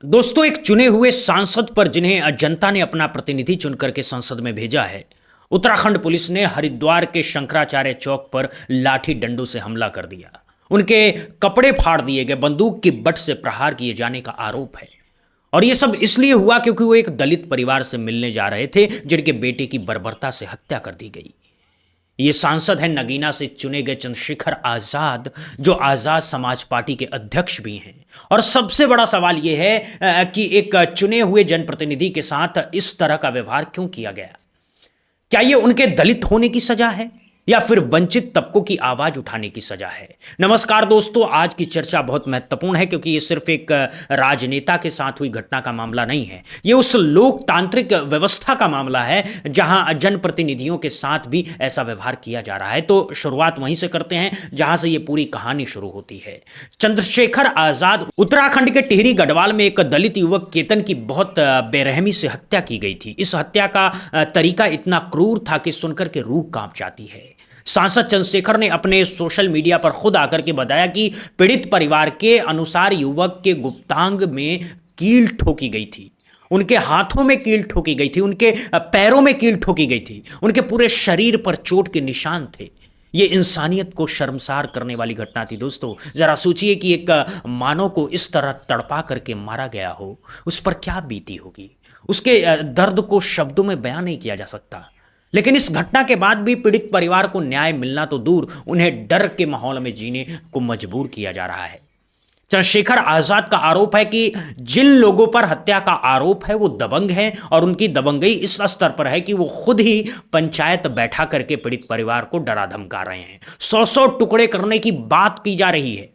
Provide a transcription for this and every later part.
दोस्तों, एक चुने हुए सांसद पर जिन्हें जनता ने अपना प्रतिनिधि चुन करके संसद में भेजा है, उत्तराखंड पुलिस ने हरिद्वार के शंकराचार्य चौक पर लाठी डंडों से हमला कर दिया। उनके कपड़े फाड़ दिए गए, बंदूक की बट से प्रहार किए जाने का आरोप है। और यह सब इसलिए हुआ क्योंकि वो एक दलित परिवार से मिलने जा रहे थे जिनके बेटे की बर्बरता से हत्या कर दी गई। ये सांसद हैं नगीना से चुने गए चंद्रशेखर आजाद, जो आजाद समाज पार्टी के अध्यक्ष भी हैं। और सबसे बड़ा सवाल यह है कि एक चुने हुए जनप्रतिनिधि के साथ इस तरह का व्यवहार क्यों किया गया? क्या ये उनके दलित होने की सजा है या फिर वंचित तबकों की आवाज उठाने की सजा है? नमस्कार दोस्तों, आज की चर्चा बहुत महत्वपूर्ण है क्योंकि ये सिर्फ एक राजनेता के साथ हुई घटना का मामला नहीं है। ये उस लोकतांत्रिक व्यवस्था का मामला है जहां जनप्रतिनिधियों के साथ भी ऐसा व्यवहार किया जा रहा है। तो शुरुआत वहीं से करते हैं जहां से ये पूरी कहानी शुरू होती है। चंद्रशेखर आजाद, उत्तराखंड के टिहरी गढ़वाल में एक दलित युवक केतन की बहुत बेरहमी से हत्या की गई थी। इस हत्या का तरीका इतना क्रूर था कि सुनकर के रूह कांप जाती है। सांसद चंद्रशेखर ने अपने सोशल मीडिया पर खुद आकर के बताया कि पीड़ित परिवार के अनुसार युवक के गुप्तांग में कील ठोकी गई थी, उनके हाथों में कील ठोकी गई थी, उनके पैरों में कील ठोकी गई थी, उनके पूरे शरीर पर चोट के निशान थे। ये इंसानियत को शर्मसार करने वाली घटना थी। दोस्तों, जरा सोचिए कि एक मानव को इस तरह तड़पा करके मारा गया हो, उस पर क्या बीती होगी। उसके दर्द को शब्दों में बयां नहीं किया जा सकता। लेकिन इस घटना के बाद भी पीड़ित परिवार को न्याय मिलना तो दूर, उन्हें डर के माहौल में जीने को मजबूर किया जा रहा है। चंद्रशेखर आजाद का आरोप है कि जिन लोगों पर हत्या का आरोप है वो दबंग हैं और उनकी दबंगई इस स्तर पर है कि वो खुद ही पंचायत बैठा करके पीड़ित परिवार को डरा धमका रहे हैं। 100 टुकड़े करने की बात की जा रही है।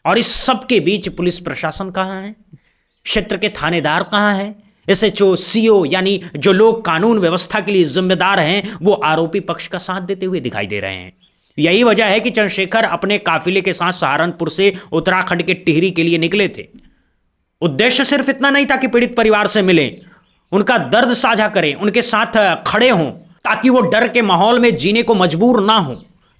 और इस सब के बीच पुलिस प्रशासन कहां है? क्षेत्र के थानेदार कहां हैं? एसएचओ, सीओ यानी जो लोग कानून व्यवस्था के लिए जिम्मेदार हैं, वो आरोपी पक्ष का साथ देते हुए दिखाई दे रहे हैं। यही वजह है कि चंद्रशेखर अपने काफिले के साथ सहारनपुर से उत्तराखंड के टिहरी के लिए निकले थे। उद्देश्य सिर्फ इतना नहीं था कि पीड़ित परिवार से मिलें, उनका दर्द साझा करें, उनके साथ खड़े हों, ताकि वो डर के माहौल में जीने को मजबूर ना हो,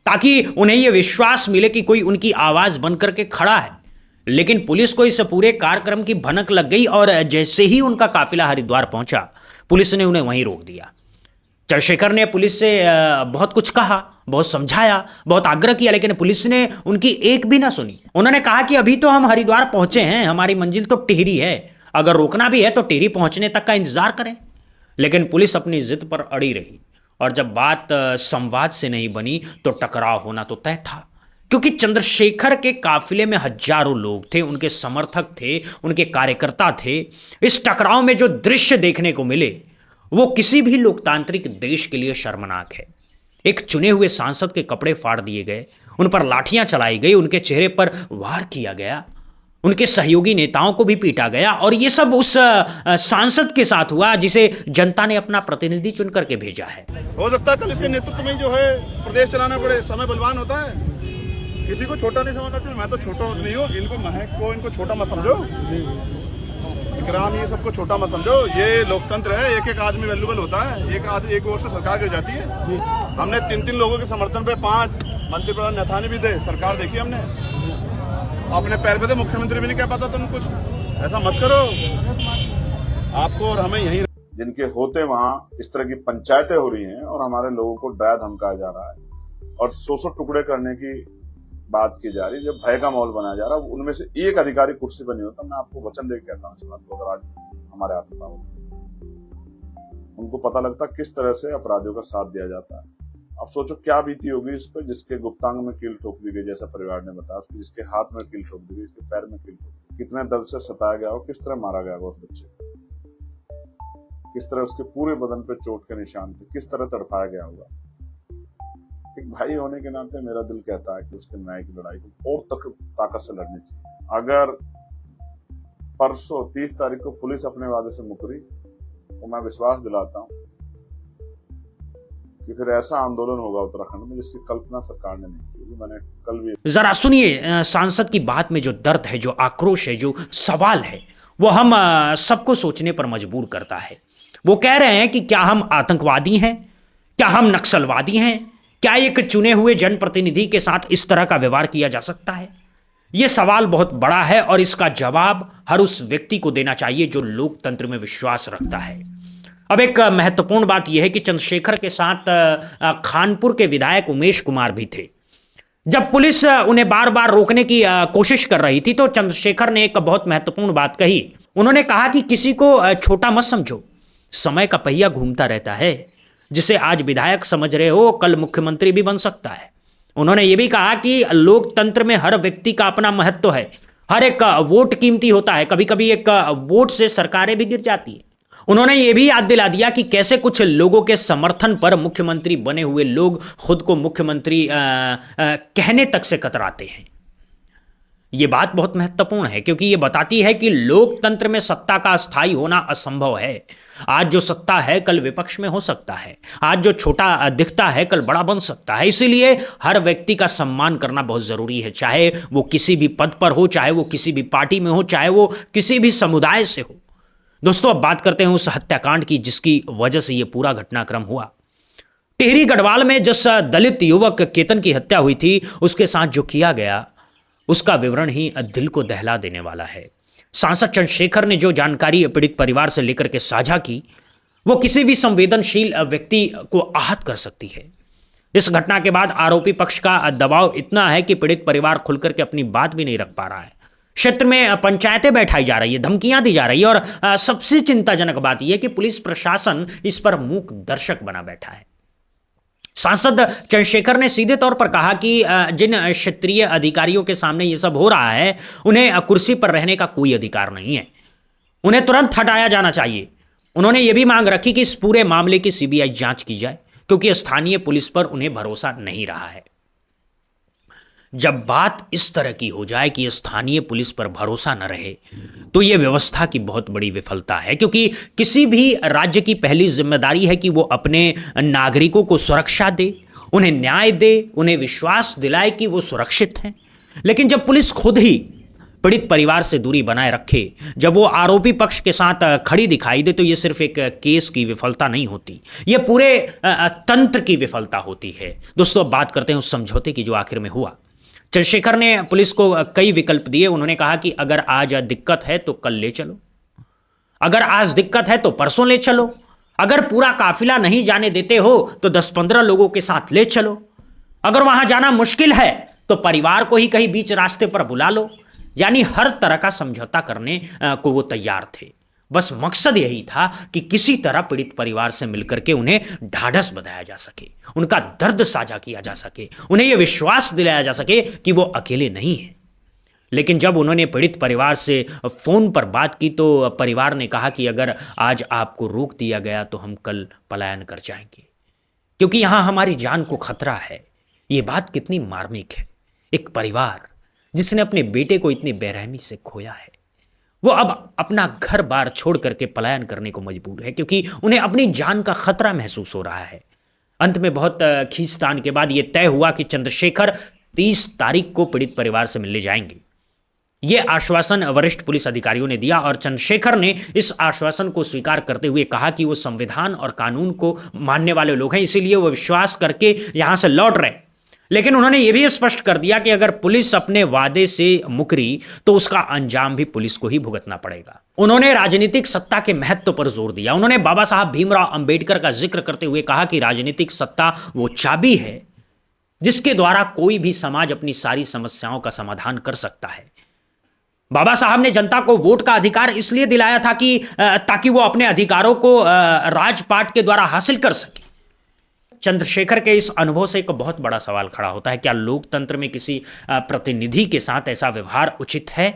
ताकि उन्हें यह विश्वास मिले कि कोई उनकी आवाज बनकर के खड़ा है। लेकिन पुलिस को इस पूरे कार्यक्रम की भनक लग गई और जैसे ही उनका काफिला हरिद्वार पहुंचा, पुलिस ने उन्हें वहीं रोक दिया। चंद्रशेखर ने पुलिस से बहुत कुछ कहा, बहुत समझाया, बहुत आग्रह किया, लेकिन पुलिस ने उनकी एक भी ना सुनी। उन्होंने कहा कि अभी तो हम हरिद्वार पहुंचे हैं, हमारी मंजिल तो टिहरी है, अगर रोकना भी है तो टिहरी पहुंचने तक का इंतजार करें। लेकिन पुलिस अपनी जिद पर अड़ी रही और जब बात संवाद से नहीं बनी तो टकराव होना तो तय था। क्योंकि चंद्रशेखर के काफिले में हजारों लोग थे, उनके समर्थक थे, उनके कार्यकर्ता थे। इस टकराव में जो दृश्य देखने को मिले वो किसी भी लोकतांत्रिक देश के लिए शर्मनाक है। एक चुने हुए सांसद के कपड़े फाड़ दिए गए, उन पर लाठियां चलाई गई, उनके चेहरे पर वार किया गया, उनके सहयोगी नेताओं को भी पीटा गया। और ये सब उस सांसद के साथ हुआ जिसे जनता ने अपना प्रतिनिधि चुन करके भेजा है। हो सकता है कल इसके नेतृत्व में जो है प्रदेश चलाना पड़े, समय बलवान होता है, किसी को छोटा नहीं समझना चाहिए। मैं तो छोटा नहीं हूँ, इनको महक को इनको छोटा मत समझो, इकराम ये सबको छोटा मत समझो। ये लोकतंत्र है, एक एक आदमी वैल्यूबल होता है, एक आदमी एक वोट से सरकार गिर जाती है। हमने 3 लोगों के समर्थन पे 5 मंत्री प्रधान नथाने भी दे, सरकार देखी हमने, अपने पैर पे थे, मुख्यमंत्री भी नहीं कह पाता तुम कुछ। ऐसा मत करो, आपको और हमें यही जिनके होते वहां इस तरह की पंचायतें हो रही हैं और हमारे लोगों को डराया धमकाया जा रहा है और 100 टुकड़े करने की बात की जा रही है, जब भय का माहौल बनाया जा रहा है। उनमें से एक अधिकारी कुर्सी पर नहीं होता। मैं आपको वचन दे कहता हूँ इस बात को, अगर आज हमारे हाथ में उनको पता लगता किस तरह से अपराधियों का साथ दिया जाता है। अब सोचो क्या बीती होगी इस पर, जिसके गुप्तांग में कील ठोक दी गई, जैसा परिवार ने बताया, जिसके हाथ में कील ठोक दी गई, जिसके पैर में कील ठोक दी, कितने दर्द से सताया गया हो, किस तरह मारा गया हो उस बच्चे को, किस तरह उसके पूरे बदन पे चोट के निशान थे, किस तरह तड़पाया गया होगा। एक भाई होने के नाते मेरा दिल कहता है कि उसके न्याय की लड़ाई को और ताकत से लड़नी चाहिए। अगर परसों 30 तारीख को पुलिस अपने वादे से मुकरी तो मैं विश्वास दिलाता हूं कि फिर ऐसा आंदोलन होगा उत्तराखंड में जिसकी कल्पना सरकार ने नहीं की। मैंने कल भी जरा सुनिए, सांसद की बात में जो दर्द है, जो आक्रोश है, जो सवाल है, वो हम सबको सोचने पर मजबूर करता है। वो कह रहे हैं कि क्या हम आतंकवादी हैं, क्या हम नक्सलवादी हैं, क्या एक चुने हुए जनप्रतिनिधि के साथ इस तरह का व्यवहार किया जा सकता है? ये सवाल बहुत बड़ा है और इसका जवाब हर उस व्यक्ति को देना चाहिए जो लोकतंत्र में विश्वास रखता है। अब एक महत्वपूर्ण बात यह है कि चंद्रशेखर के साथ खानपुर के विधायक उमेश कुमार भी थे। जब पुलिस उन्हें बार बार रोकने की कोशिश कर रही थी तो चंद्रशेखर ने एक बहुत महत्वपूर्ण बात कही। उन्होंने कहा कि किसी को छोटा मत समझो, समय का पहिया घूमता रहता है। जिसे आज विधायक समझ रहे हो कल मुख्यमंत्री भी बन सकता है। उन्होंने ये भी कहा कि लोकतंत्र में हर व्यक्ति का अपना महत्व है, हर एक वोट कीमती होता है, कभी कभी एक वोट से सरकारें भी गिर जाती है। उन्होंने ये भी याद दिला दिया कि कैसे कुछ लोगों के समर्थन पर मुख्यमंत्री बने हुए लोग खुद को मुख्यमंत्री कहने तक से कतराते हैं। ये बात बहुत महत्वपूर्ण है क्योंकि ये बताती है कि लोकतंत्र में सत्ता का अस्थायी होना असंभव है। आज जो सत्ता है कल विपक्ष में हो सकता है, आज जो छोटा दिखता है कल बड़ा बन सकता है। इसीलिए हर व्यक्ति का सम्मान करना बहुत जरूरी है, चाहे वो किसी भी पद पर हो, चाहे वो किसी भी पार्टी में हो, चाहे वो किसी भी समुदाय से हो। दोस्तों, अब बात करते हैं उस हत्याकांड की जिसकी वजह से यह पूरा घटनाक्रम हुआ। टिहरी गढ़वाल में जिस दलित युवक केतन की हत्या हुई थी उसके साथ जो किया गया उसका विवरण ही दिल को दहला देने वाला है। सांसद चंद्रशेखर ने जो जानकारी पीड़ित परिवार से लेकर के साझा की वो किसी भी संवेदनशील व्यक्ति को आहत कर सकती है। इस घटना के बाद आरोपी पक्ष का दबाव इतना है कि पीड़ित परिवार खुलकर के अपनी बात भी नहीं रख पा रहा है। क्षेत्र में पंचायतें बैठाई जा रही है, धमकियां दी जा रही है और सबसे चिंताजनक बात यह है कि पुलिस प्रशासन इस पर मूक दर्शक बना बैठा है। सांसद चंद्रशेखर ने सीधे तौर पर कहा कि जिन क्षेत्रीय अधिकारियों के सामने यह सब हो रहा है उन्हें कुर्सी पर रहने का कोई अधिकार नहीं है, उन्हें तुरंत हटाया जाना चाहिए। उन्होंने यह भी मांग रखी कि इस पूरे मामले की सीबीआई जांच की जाए क्योंकि स्थानीय पुलिस पर उन्हें भरोसा नहीं रहा है। जब बात इस तरह की हो जाए कि स्थानीय पुलिस पर भरोसा न रहे तो यह व्यवस्था की बहुत बड़ी विफलता है, क्योंकि किसी भी राज्य की पहली जिम्मेदारी है कि वो अपने नागरिकों को सुरक्षा दे, उन्हें न्याय दे, उन्हें विश्वास दिलाए कि वो सुरक्षित हैं। लेकिन जब पुलिस खुद ही पीड़ित परिवार से दूरी बनाए रखे, जब वो आरोपी पक्ष के साथ खड़ी दिखाई दे, तो ये सिर्फ एक केस की विफलता नहीं होती, ये पूरे तंत्र की विफलता होती है। दोस्तों, अब बात करते हैं उस समझौते की जो आखिर में हुआ। चंद्रशेखर ने पुलिस को कई विकल्प दिए। उन्होंने कहा कि अगर आज दिक्कत है तो कल ले चलो, अगर आज दिक्कत है तो परसों ले चलो, अगर पूरा काफिला नहीं जाने देते हो तो 10-15 लोगों के साथ ले चलो, अगर वहां जाना मुश्किल है तो परिवार को ही कहीं बीच रास्ते पर बुला लो। यानी हर तरह का समझौता करने को वो तैयार थे। बस मकसद यही था कि किसी तरह पीड़ित परिवार से मिलकर के उन्हें ढाढ़स बंधाया जा सके, उनका दर्द साझा किया जा सके, उन्हें यह विश्वास दिलाया जा सके कि वो अकेले नहीं है। लेकिन जब उन्होंने पीड़ित परिवार से फोन पर बात की तो परिवार ने कहा कि अगर आज आपको रोक दिया गया तो हम कल पलायन कर जाएंगे, क्योंकि यहां हमारी जान को खतरा है। ये बात कितनी मार्मिक है। एक परिवार जिसने अपने बेटे को इतनी बेरहमी से खोया है, वो अब अपना घर बार छोड़ करके पलायन करने को मजबूर है क्योंकि उन्हें अपनी जान का खतरा महसूस हो रहा है। अंत में बहुत खींचतान के बाद यह तय हुआ कि चंद्रशेखर 30 तारीख को पीड़ित परिवार से मिलने जाएंगे। यह आश्वासन वरिष्ठ पुलिस अधिकारियों ने दिया और चंद्रशेखर ने इस आश्वासन को स्वीकार करते हुए कहा कि वो संविधान और कानून को मानने वाले लोग हैं, इसीलिए वो विश्वास करके यहां से लौट रहे। लेकिन उन्होंने यह भी स्पष्ट कर दिया कि अगर पुलिस अपने वादे से मुकरी तो उसका अंजाम भी पुलिस को ही भुगतना पड़ेगा। उन्होंने राजनीतिक सत्ता के महत्व पर जोर दिया। उन्होंने बाबा साहब भीमराव अंबेडकर का जिक्र करते हुए कहा कि राजनीतिक सत्ता वो चाबी है जिसके द्वारा कोई भी समाज अपनी सारी समस्याओं का समाधान कर सकता है। बाबा साहब ने जनता को वोट का अधिकार इसलिए दिलाया था कि ताकि वो अपने अधिकारों को राजपाट के द्वारा हासिल कर सके। चंद्रशेखर के इस अनुभव से एक बहुत बड़ा सवाल खड़ा होता है, क्या लोकतंत्र में किसी प्रतिनिधि के साथ ऐसा व्यवहार उचित है?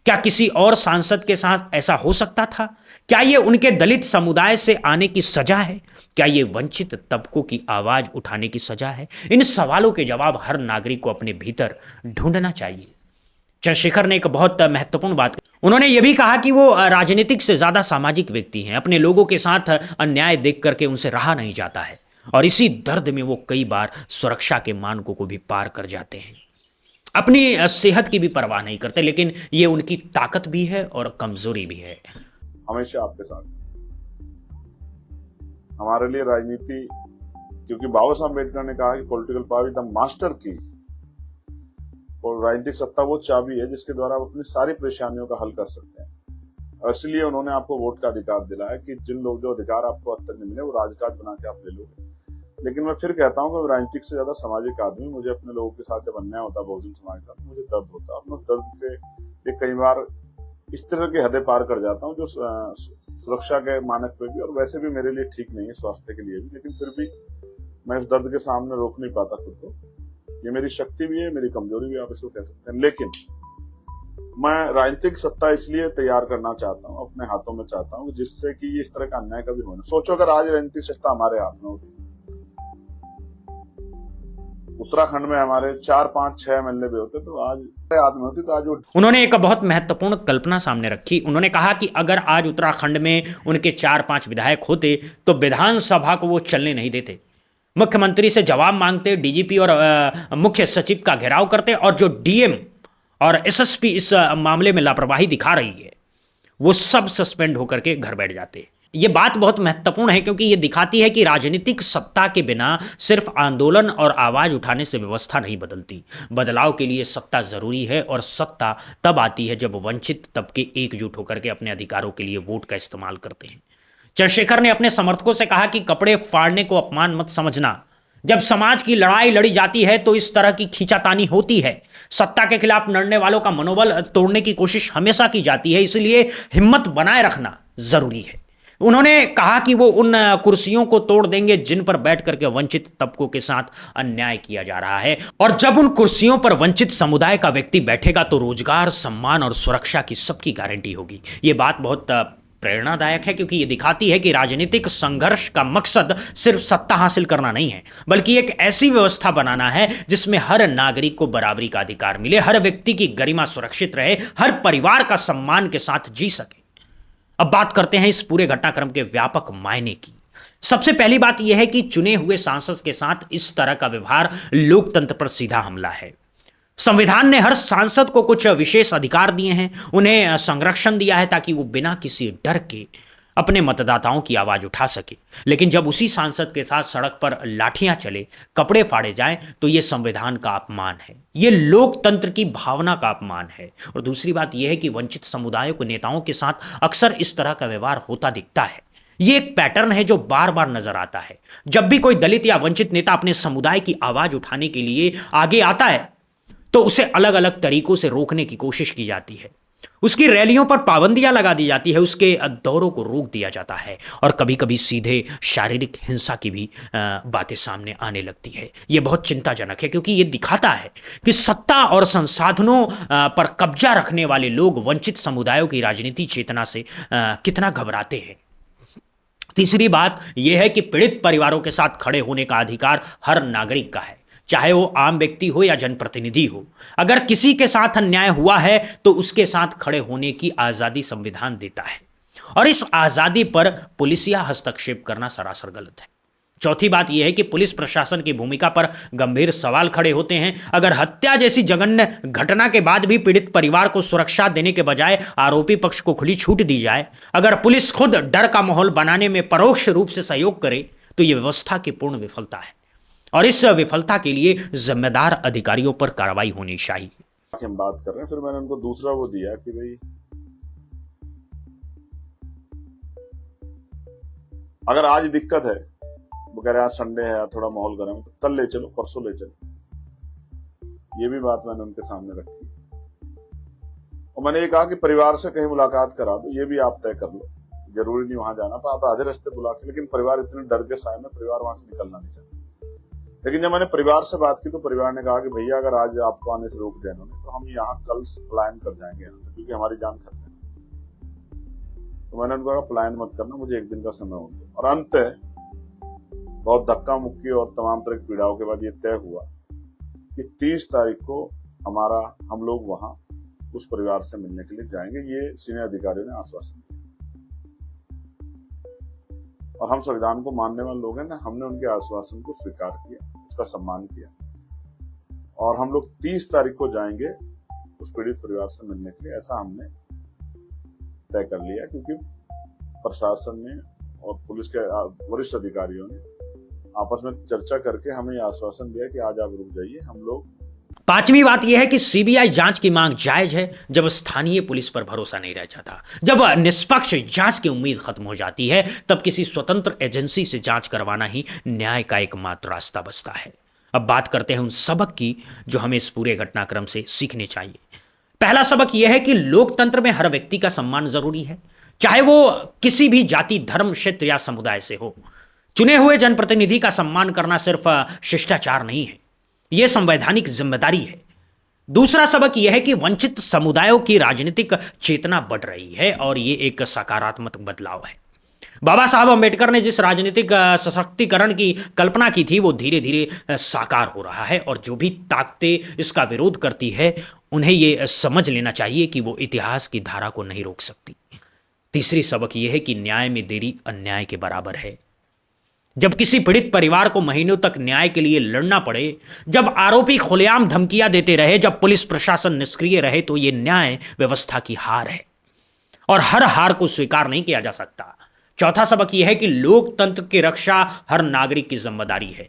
क्या किसी और सांसद के साथ ऐसा हो सकता था? क्या ये उनके दलित समुदाय से आने की सजा है? क्या ये वंचित तबकों की आवाज उठाने की सजा है? इन सवालों के जवाब हर नागरिक को अपने भीतर ढूंढना चाहिए। चंद्रशेखर ने एक बहुत महत्वपूर्ण बात, उन्होंने यह भी कहा कि वो राजनीतिक से ज्यादा सामाजिक व्यक्ति हैं। अपने लोगों के साथ अन्याय देख करके उनसे रहा नहीं जाता है और इसी दर्द में वो कई बार सुरक्षा के मानकों को भी पार कर जाते हैं। अपनी सेहत की भी परवाह नहीं करते, लेकिन ये उनकी ताकत भी है और कमजोरी भी है। हमेशा आपके साथ हमारे लिए राजनीति, क्योंकि बाबा साहब अम्बेडकर ने कहा कि political power is the master की, और राजनीतिक सत्ता वो चाबी है जिसके द्वारा आप अपनी सारी परेशानियों का हल कर सकते हैं। और इसलिए उन्होंने आपको वोट का अधिकार दिलाया कि जिन लोग जो अधिकार आपको अब तक नहीं मिले वो राजकाज बना के आप ले लोगे। लेकिन मैं फिर कहता हूँ कि राजनीतिक से ज्यादा सामाजिक आदमी, मुझे अपने लोगों के साथ जब अन्याय होता है बहुजन समाज के साथ, मुझे दर्द होता है। मैं उस दर्द के कई बार इस तरह की हदें पार कर जाता हूँ जो सुरक्षा के मानक पे भी और वैसे भी मेरे लिए ठीक नहीं है, स्वास्थ्य के लिए भी। लेकिन फिर भी मैं इस दर्द के सामने रोक नहीं पाता खुद को। ये मेरी शक्ति भी है, मेरी कमजोरी भी, आप इसको कह सकते हैं। लेकिन मैं राजनीतिक सत्ता इसलिए तैयार करना चाहता हूँ, अपने हाथों में चाहता हूँ, जिससे कि इस तरह का अन्याय कभी होना। सोचो अगर आज राजनीतिक सत्ता हमारे हाथ में होती, उत्तराखंड में हमारे 4, 5, 6 एमएलए भी होते तो आज आदमी होती तो आज वो। उन्होंने एक बहुत महत्वपूर्ण कल्पना सामने रखी। उन्होंने कहा कि अगर आज उत्तराखंड में उनके 4-5 विधायक होते तो विधानसभा को वो चलने नहीं देते, मुख्यमंत्री से जवाब मांगते, डीजीपी और मुख्य सचिव का घेराव करते, और जो डीएम और एसएसपी इस मामले में लापरवाही दिखा रही है वो सब सस्पेंड होकर के घर बैठ जाते। ये बात बहुत महत्वपूर्ण है क्योंकि ये दिखाती है कि राजनीतिक सत्ता के बिना सिर्फ आंदोलन और आवाज उठाने से व्यवस्था नहीं बदलती। बदलाव के लिए सत्ता जरूरी है और सत्ता तब आती है जब वंचित तबके एकजुट होकर के अपने अधिकारों के लिए वोट का इस्तेमाल करते हैं। चंद्रशेखर ने अपने समर्थकों से कहा कि कपड़े फाड़ने को अपमान मत समझना। जब समाज की लड़ाई लड़ी जाती है तो इस तरह की खींचातानी होती है। सत्ता के खिलाफ लड़ने वालों का मनोबल तोड़ने की कोशिश हमेशा की जाती है, इसलिए हिम्मत बनाए रखना जरूरी है। उन्होंने कहा कि वो उन कुर्सियों को तोड़ देंगे जिन पर बैठ करके वंचित तबकों के साथ अन्याय किया जा रहा है, और जब उन कुर्सियों पर वंचित समुदाय का व्यक्ति बैठेगा तो रोजगार, सम्मान और सुरक्षा की सबकी गारंटी होगी। ये बात बहुत प्रेरणादायक है क्योंकि ये दिखाती है कि राजनीतिक संघर्ष का मकसद सिर्फ सत्ता हासिल करना नहीं है, बल्कि एक ऐसी व्यवस्था बनाना है जिसमें हर नागरिक को बराबरी का अधिकार मिले, हर व्यक्ति की गरिमा सुरक्षित रहे, हर परिवार का सम्मान के साथ जी सके। अब बात करते हैं इस पूरे घटनाक्रम के व्यापक मायने की। सबसे पहली बात यह है कि चुने हुए सांसद के साथ इस तरह का व्यवहार लोकतंत्र पर सीधा हमला है। संविधान ने हर सांसद को कुछ विशेष अधिकार दिए हैं, उन्हें संरक्षण दिया है ताकि वो बिना किसी डर के अपने मतदाताओं की आवाज उठा सके। लेकिन जब उसी सांसद के साथ सड़क पर लाठियां चले, कपड़े फाड़े जाएं, तो यह संविधान का अपमान है, यह लोकतंत्र की भावना का अपमान है। और दूसरी बात यह है कि वंचित समुदायों के नेताओं के साथ अक्सर इस तरह का व्यवहार होता दिखता है। यह एक पैटर्न है जो बार बार नजर आता है। जब भी कोई दलित या वंचित नेता अपने समुदाय की आवाज उठाने के लिए आगे आता है तो उसे अलग अलग तरीकों से रोकने की कोशिश की जाती है। उसकी रैलियों पर पाबंदियां लगा दी जाती है, उसके दौरों को रोक दिया जाता है, और कभी कभी सीधे शारीरिक हिंसा की भी बातें सामने आने लगती है। यह बहुत चिंताजनक है क्योंकि यह दिखाता है कि सत्ता और संसाधनों पर कब्जा रखने वाले लोग वंचित समुदायों की राजनीति चेतना से कितना घबराते हैं। तीसरी बात यह है कि पीड़ित परिवारों के साथ खड़े होने का अधिकार हर नागरिक का है, चाहे वो आम व्यक्ति हो या जनप्रतिनिधि हो। अगर किसी के साथ अन्याय हुआ है तो उसके साथ खड़े होने की आजादी संविधान देता है, और इस आजादी पर पुलिसिया हस्तक्षेप करना सरासर गलत है। चौथी बात यह है कि पुलिस प्रशासन की भूमिका पर गंभीर सवाल खड़े होते हैं। अगर हत्या जैसी जघन्य घटना के बाद भी पीड़ित परिवार को सुरक्षा देने के बजाय आरोपी पक्ष को खुली छूट दी जाए, अगर पुलिस खुद डर का माहौल बनाने में परोक्ष रूप से सहयोग करे, तो यह व्यवस्था की पूर्ण विफलता है, और इस विफलता के लिए जिम्मेदार अधिकारियों पर कार्रवाई होनी चाहिए। हम बात कर रहे हैं, फिर मैंने उनको दूसरा वो दिया कि भाई अगर आज दिक्कत है, वो कह रहे आज संडे है, थोड़ा माहौल गर्म है, तो कल ले चलो, परसों ले चलो। ये भी बात मैंने उनके सामने रखी, और मैंने ये कहा कि परिवार से कहीं मुलाकात करा दो, ये भी आप तय कर लो। जरूरी नहीं वहां जाना, पर आप आधे रास्ते बुला के, लेकिन परिवार इतने डर के साए में परिवार वहां से निकलना नहीं चाहता। लेकिन जब मैंने परिवार से बात की तो परिवार ने कहा कि भैया अगर आज आपको आने से रोक दिया इन्होंने तो हम यहाँ कल पलायन कर जाएंगे यहाँ से, क्योंकि हमारी जान खतरे में। तो मैंने उनको कहा पलायन मत करना, मुझे एक दिन का समय हो दो। और अंत बहुत धक्का मुक्की और तमाम तरह की पीड़ाओं के बाद ये तय हुआ कि 30 तारीख को हम लोग वहां उस परिवार से मिलने के लिए जाएंगे। ये सीनियर अधिकारियों ने आश्वासन दिया, और हम संविधान को मानने वाले लोग हैं ना, हमने उनके आश्वासन को स्वीकार किया, उसका सम्मान किया, और हम लोग 30 तारीख को जाएंगे उस पीड़ित परिवार से मिलने के लिए, ऐसा हमने तय कर लिया। क्योंकि प्रशासन ने और पुलिस के वरिष्ठ अधिकारियों ने आपस में चर्चा करके हमें यह आश्वासन दिया कि आज आप रुक जाइए, हम लोग पांचवी बात यह है कि सीबीआई जांच की मांग जायज है जब स्थानीय पुलिस पर भरोसा नहीं रह जाता। जब निष्पक्ष जांच की उम्मीद खत्म हो जाती है तब किसी स्वतंत्र एजेंसी से जांच करवाना ही न्याय का एकमात्र रास्ता बचता है। अब बात करते हैं उन सबक की जो हमें इस पूरे घटनाक्रम से सीखने चाहिए। पहला सबक यह है कि लोकतंत्र में हर व्यक्ति का सम्मान जरूरी है, चाहे वो किसी भी जाति, धर्म, क्षेत्र या समुदाय से हो। चुने हुए जनप्रतिनिधि का सम्मान करना सिर्फ शिष्टाचार नहीं है, यह संवैधानिक जिम्मेदारी है। दूसरा सबक यह है कि वंचित समुदायों की राजनीतिक चेतना बढ़ रही है और यह एक सकारात्मक बदलाव है। बाबा साहब अंबेडकर ने जिस राजनीतिक सशक्तिकरण की कल्पना की थी वो धीरे धीरे साकार हो रहा है और जो भी ताकतें इसका विरोध करती है उन्हें यह समझ लेना चाहिए कि वो इतिहास की धारा को नहीं रोक सकती। तीसरी सबक यह है कि न्याय में देरी अन्याय के बराबर है। जब किसी पीड़ित परिवार को महीनों तक न्याय के लिए लड़ना पड़े, जब आरोपी खुलेआम धमकियां देते रहे, जब पुलिस प्रशासन निष्क्रिय रहे, तो यह न्याय व्यवस्था की हार है और हर हार को स्वीकार नहीं किया जा सकता। चौथा सबक यह है कि लोकतंत्र की रक्षा हर नागरिक की जिम्मेदारी है।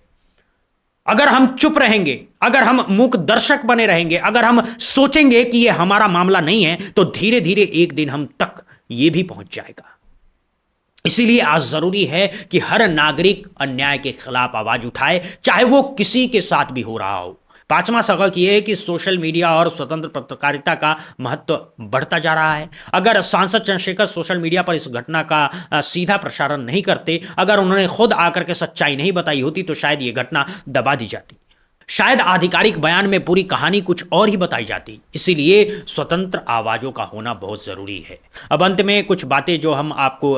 अगर हम चुप रहेंगे, अगर हम मूक दर्शक बने रहेंगे, अगर हम सोचेंगे कि यह हमारा मामला नहीं है, तो धीरे धीरे एक दिन हम तक यह भी पहुंच जाएगा। इसीलिए आज जरूरी है कि हर नागरिक अन्याय के खिलाफ आवाज उठाए, चाहे वो किसी के साथ भी हो रहा हो। पांचवा सबक यह है कि सोशल मीडिया और स्वतंत्र पत्रकारिता का महत्व बढ़ता जा रहा है। अगर सांसद चंद्रशेखर सोशल मीडिया पर इस घटना का सीधा प्रसारण नहीं करते, अगर उन्होंने खुद आकर के सच्चाई नहीं बताई होती, तो शायद यह घटना दबा दी जाती, शायद आधिकारिक बयान में पूरी कहानी कुछ और ही बताई जाती। इसीलिए स्वतंत्र आवाजों का होना बहुत जरूरी है। अब अंत में कुछ बातें जो हम आपको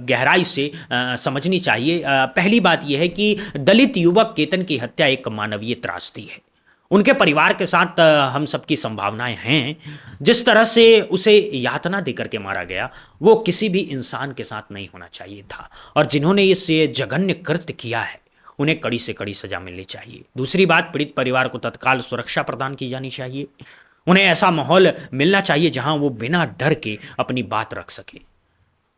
गहराई से समझनी चाहिए। पहली बात यह है कि दलित युवक केतन की हत्या एक मानवीय त्रासदी है। उनके परिवार के साथ हम सबकी संभावनाएं हैं। जिस तरह से उसे यातना देकर के मारा गया वो किसी भी इंसान के साथ नहीं होना चाहिए था, और जिन्होंने इससे जघन्य कृत्य किया है उन्हें कड़ी से कड़ी सजा मिलनी चाहिए। दूसरी बात, पीड़ित परिवार को तत्काल सुरक्षा प्रदान की जानी चाहिए। उन्हें ऐसा माहौल मिलना चाहिए जहां वो बिना डर के अपनी बात रख सकें,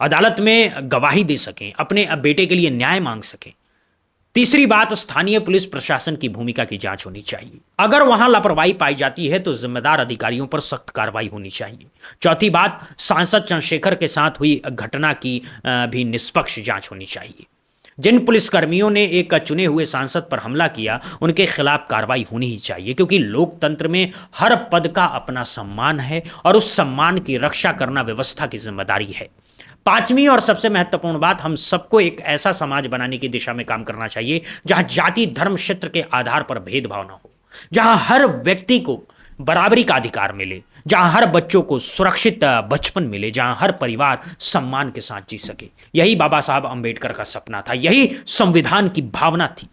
अदालत में गवाही दे सकें, अपने बेटे के लिए न्याय मांग सकें। तीसरी बात, स्थानीय पुलिस प्रशासन की भूमिका की जांच होनी चाहिए। अगर वहां लापरवाही पाई जाती है तो जिम्मेदार अधिकारियों पर सख्त कार्रवाई होनी चाहिए। चौथी बात, सांसद चंद्रशेखर के साथ हुई घटना की भी निष्पक्ष जांच होनी चाहिए। जिन पुलिसकर्मियों ने एक चुने हुए सांसद पर हमला किया उनके खिलाफ कार्रवाई होनी ही चाहिए, क्योंकि लोकतंत्र में हर पद का अपना सम्मान है और उस सम्मान की रक्षा करना व्यवस्था की जिम्मेदारी है। पांचवी और सबसे महत्वपूर्ण बात, हम सबको एक ऐसा समाज बनाने की दिशा में काम करना चाहिए जहां जाति, धर्म, क्षेत्र के आधार पर भेदभाव न हो, जहां हर व्यक्ति को बराबरी का अधिकार मिले, जहां हर बच्चों को सुरक्षित बचपन मिले, जहां हर परिवार सम्मान के साथ जी सके। यही बाबा साहब अंबेडकर का सपना था, यही संविधान की भावना थी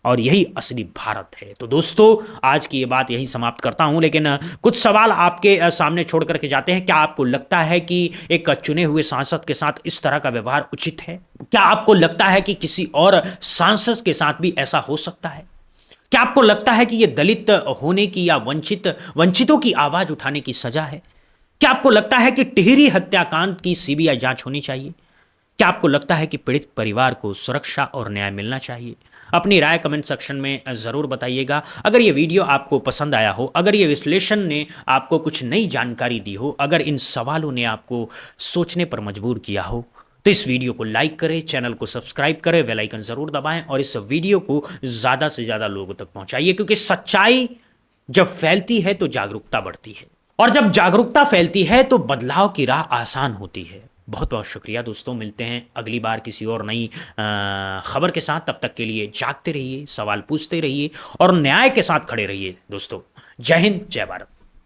और यही असली भारत है। तो दोस्तों, आज की ये बात यही समाप्त करता हूं, लेकिन कुछ सवाल आपके सामने छोड़ करके जाते हैं। क्या आपको लगता है कि एक चुने हुए सांसद के साथ इस तरह का व्यवहार उचित है? क्या आपको लगता है कि किसी और सांसद के साथ भी ऐसा हो सकता है? क्या आपको लगता है कि यह दलित होने की या वंचितों की आवाज उठाने की सजा है? क्या आपको लगता है कि टिहरी हत्याकांड की सीबीआई जांच होनी चाहिए? क्या आपको लगता है कि पीड़ित परिवार को सुरक्षा और न्याय मिलना चाहिए? अपनी राय कमेंट सेक्शन में ज़रूर बताइएगा। अगर ये वीडियो आपको पसंद आया हो, अगर ये विश्लेषण ने आपको कुछ नई जानकारी दी हो, अगर इन सवालों ने आपको सोचने पर मजबूर किया हो, तो इस वीडियो को लाइक करें, चैनल को सब्सक्राइब करें, बेल आइकन ज़रूर दबाएं और इस वीडियो को ज़्यादा से ज़्यादा लोगों तक पहुंचाइए, क्योंकि सच्चाई जब फैलती है तो जागरूकता बढ़ती है, और जब जागरूकता फैलती है तो बदलाव की राह आसान होती है। बहुत बहुत शुक्रिया दोस्तों, मिलते हैं अगली बार किसी और नई खबर के साथ। तब तक के लिए जागते रहिए, सवाल पूछते रहिए और न्याय के साथ खड़े रहिए दोस्तों। जय हिंद, जय भारत।